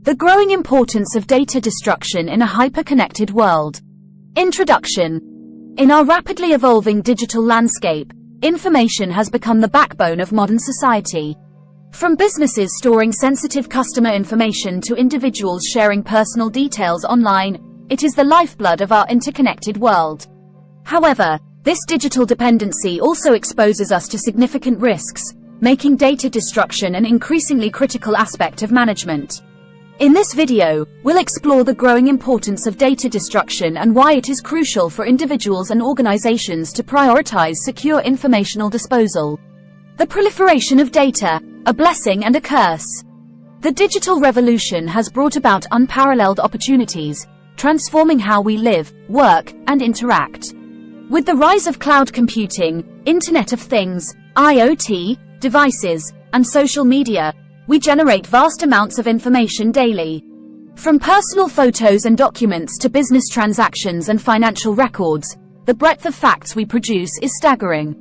The growing importance of data destruction in a hyper-connected world. Introduction. In our rapidly evolving digital landscape, information has become the backbone of modern society. From businesses storing sensitive customer information to individuals sharing personal details online, it is the lifeblood of our interconnected world. However, this digital dependency also exposes us to significant risks, making data destruction an increasingly critical aspect of management. In this video, we'll explore the growing importance of data destruction and why it is crucial for individuals and organizations to prioritize secure informational disposal. The proliferation of data, a blessing and a curse. The digital revolution has brought about unparalleled opportunities, transforming how we live, work, and interact. With the rise of cloud computing, Internet of Things, IoT, devices, and social media, we generate vast amounts of information daily. From personal photos and documents to business transactions and financial records, the breadth of facts we produce is staggering.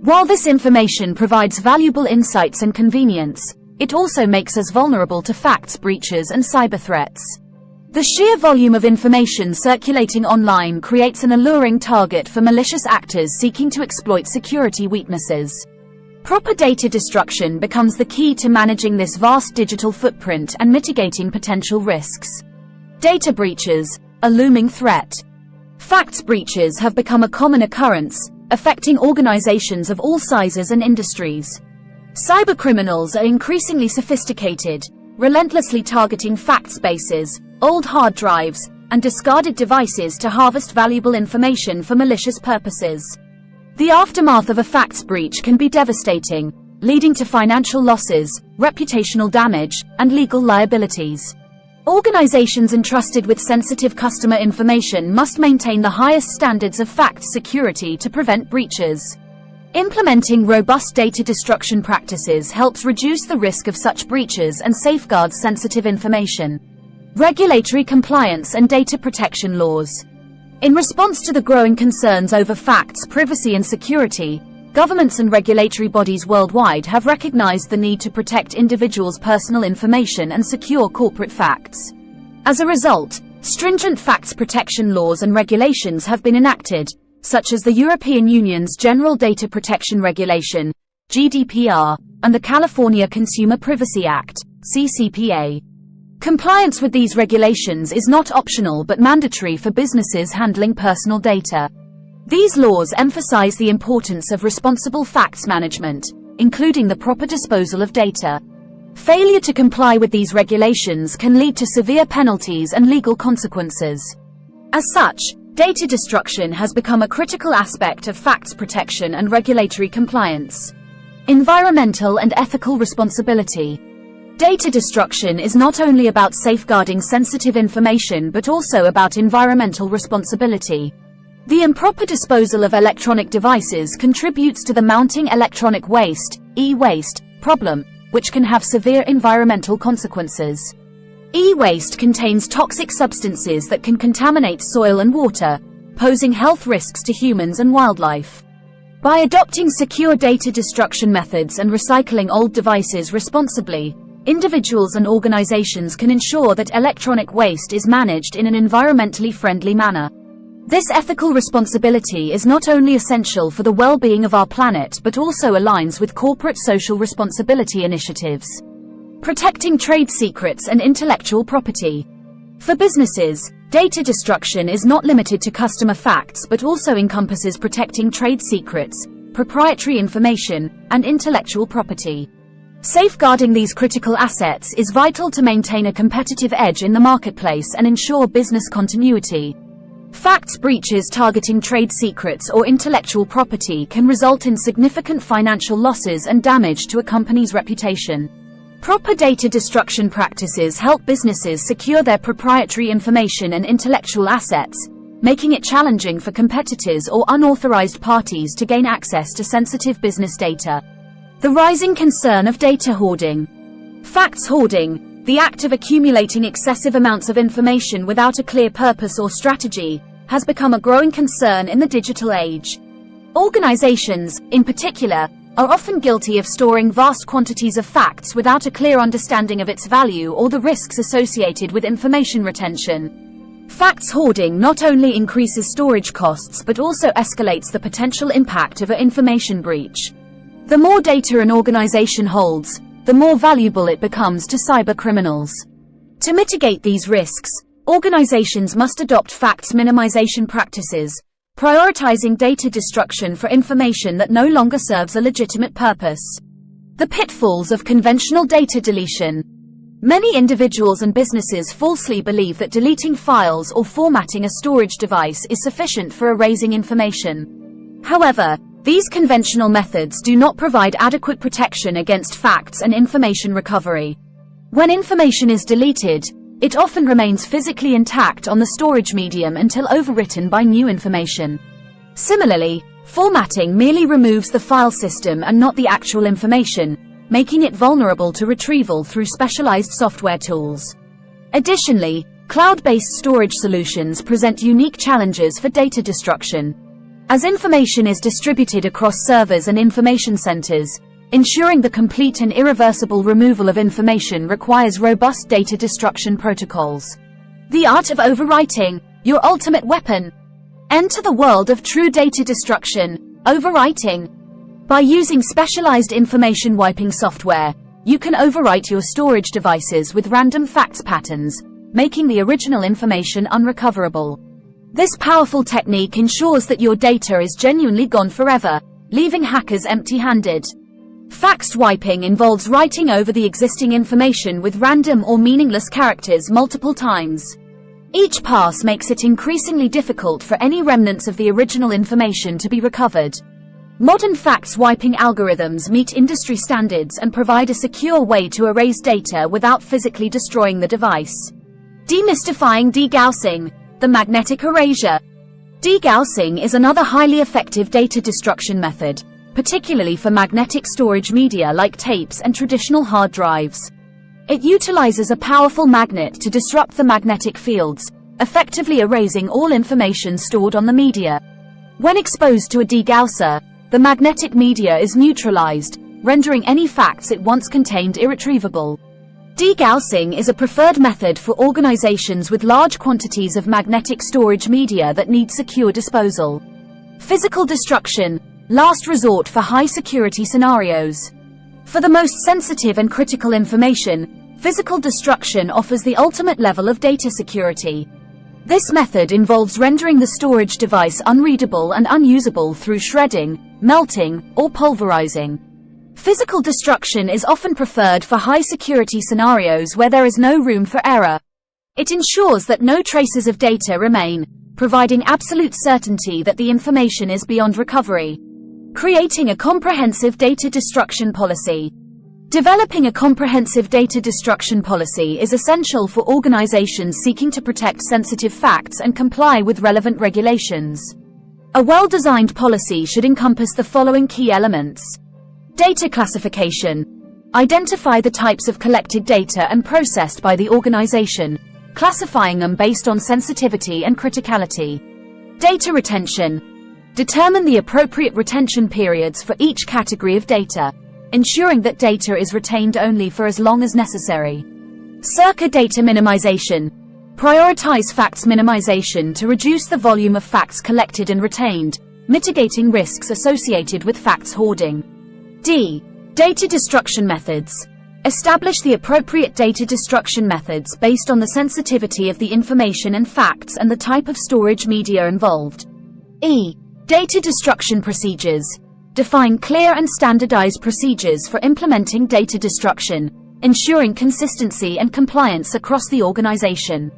While this information provides valuable insights and convenience, it also makes us vulnerable to facts breaches and cyber threats. The sheer volume of information circulating online creates an alluring target for malicious actors seeking to exploit security weaknesses. Proper data destruction becomes the key to managing this vast digital footprint and mitigating potential risks. Data breaches, a looming threat. Facts breaches have become a common occurrence, affecting organizations of all sizes and industries. Cybercriminals are increasingly sophisticated, relentlessly targeting fact bases, old hard drives, and discarded devices to harvest valuable information for malicious purposes. The aftermath of a facts breach can be devastating, leading to financial losses, reputational damage, and legal liabilities. Organizations entrusted with sensitive customer information must maintain the highest standards of fact security to prevent breaches. Implementing robust data destruction practices helps reduce the risk of such breaches and safeguards sensitive information. Regulatory compliance and data protection laws. In response to the growing concerns over facts, privacy, and security, governments and regulatory bodies worldwide have recognized the need to protect individuals' personal information and secure corporate facts. As a result, stringent facts protection laws and regulations have been enacted, such as the European Union's General Data Protection Regulation, GDPR, and the California Consumer Privacy Act, CCPA. Compliance with these regulations is not optional but mandatory for businesses handling personal data. These laws emphasize the importance of responsible facts management, including the proper disposal of data. Failure to comply with these regulations can lead to severe penalties and legal consequences. As such, data destruction has become a critical aspect of facts protection and regulatory compliance. Environmental and ethical responsibility. Data destruction is not only about safeguarding sensitive information but also about environmental responsibility. The improper disposal of electronic devices contributes to the mounting electronic waste, e-waste, problem, which can have severe environmental consequences. E-waste contains toxic substances that can contaminate soil and water, posing health risks to humans and wildlife. By adopting secure data destruction methods and recycling old devices responsibly, individuals and organizations can ensure that electronic waste is managed in an environmentally friendly manner. This ethical responsibility is not only essential for the well-being of our planet but also aligns with corporate social responsibility initiatives. Protecting trade secrets and intellectual property. For businesses, data destruction is not limited to customer facts but also encompasses protecting trade secrets, proprietary information, and intellectual property. Safeguarding these critical assets is vital to maintain a competitive edge in the marketplace and ensure business continuity. Facts breaches targeting trade secrets or intellectual property can result in significant financial losses and damage to a company's reputation. Proper data destruction practices help businesses secure their proprietary information and intellectual assets, making it challenging for competitors or unauthorized parties to gain access to sensitive business data. The rising concern of data hoarding. Facts hoarding, the act of accumulating excessive amounts of information without a clear purpose or strategy, has become a growing concern in the digital age. Organizations, in particular, are often guilty of storing vast quantities of facts without a clear understanding of its value or the risks associated with information retention. Facts hoarding not only increases storage costs but also escalates the potential impact of an information breach. The more data an organization holds, the more valuable it becomes to cybercriminals. To mitigate these risks, organizations must adopt facts minimization practices, prioritizing data destruction for information that no longer serves a legitimate purpose. The pitfalls of conventional data deletion. Many individuals and businesses falsely believe that deleting files or formatting a storage device is sufficient for erasing information. However, these conventional methods do not provide adequate protection against facts and information recovery. When information is deleted, it often remains physically intact on the storage medium until overwritten by new information. Similarly, formatting merely removes the file system and not the actual information, making it vulnerable to retrieval through specialized software tools. Additionally, cloud-based storage solutions present unique challenges for data destruction. As information is distributed across servers and information centers, ensuring the complete and irreversible removal of information requires robust data destruction protocols. The art of overwriting, your ultimate weapon. Enter the world of true data destruction, overwriting. By using specialized information wiping software, you can overwrite your storage devices with random facts patterns, making the original information unrecoverable. This powerful technique ensures that your data is genuinely gone forever, leaving hackers empty-handed. Fact wiping involves writing over the existing information with random or meaningless characters multiple times. Each pass makes it increasingly difficult for any remnants of the original information to be recovered. Modern fact wiping algorithms meet industry standards and provide a secure way to erase data without physically destroying the device. Demystifying degaussing, the magnetic erasure. Degaussing is another highly effective data destruction method, particularly for magnetic storage media like tapes and traditional hard drives. It utilizes a powerful magnet to disrupt the magnetic fields, effectively erasing all information stored on the media. When exposed to a degausser, the magnetic media is neutralized, rendering any facts it once contained irretrievable. Degaussing is a preferred method for organizations with large quantities of magnetic storage media that need secure disposal. Physical destruction, last resort for high-security scenarios. For the most sensitive and critical information, physical destruction offers the ultimate level of data security. This method involves rendering the storage device unreadable and unusable through shredding, melting, or pulverizing. Physical destruction is often preferred for high-security scenarios where there is no room for error. It ensures that no traces of data remain, providing absolute certainty that the information is beyond recovery. Creating a comprehensive data destruction policy. Developing a comprehensive data destruction policy is essential for organizations seeking to protect sensitive facts and comply with relevant regulations. A well-designed policy should encompass the following key elements. Data classification. Identify the types of collected data and processed by the organization, classifying them based on sensitivity and criticality. Data retention. Determine the appropriate retention periods for each category of data, ensuring that data is retained only for as long as necessary. Circa data minimization. Prioritize facts minimization to reduce the volume of facts collected and retained, mitigating risks associated with facts hoarding. D. Data destruction methods. Establish the appropriate data destruction methods based on the sensitivity of the information and facts and the type of storage media involved. E. Data destruction procedures. Define clear and standardized procedures for implementing data destruction, ensuring consistency and compliance across the organization.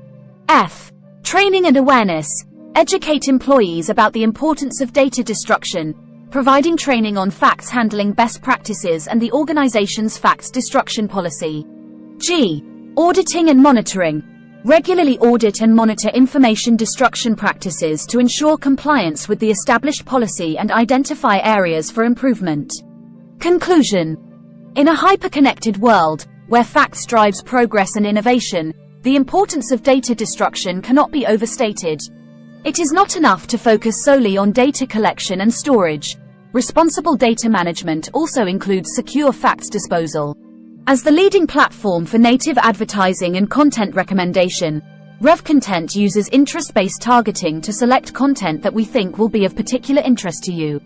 F. Training and awareness. Educate employees about the importance of data destruction, providing training on facts handling best practices and the organization's facts destruction policy. G. Auditing and monitoring. Regularly audit and monitor information destruction practices to ensure compliance with the established policy and identify areas for improvement. Conclusion. In a hyper-connected world, where facts drives progress and innovation, the importance of data destruction cannot be overstated. It is not enough to focus solely on data collection and storage. Responsible data management also includes secure facts disposal. As the leading platform for native advertising and content recommendation, Rev Content uses interest-based targeting to select content that we think will be of particular interest to you.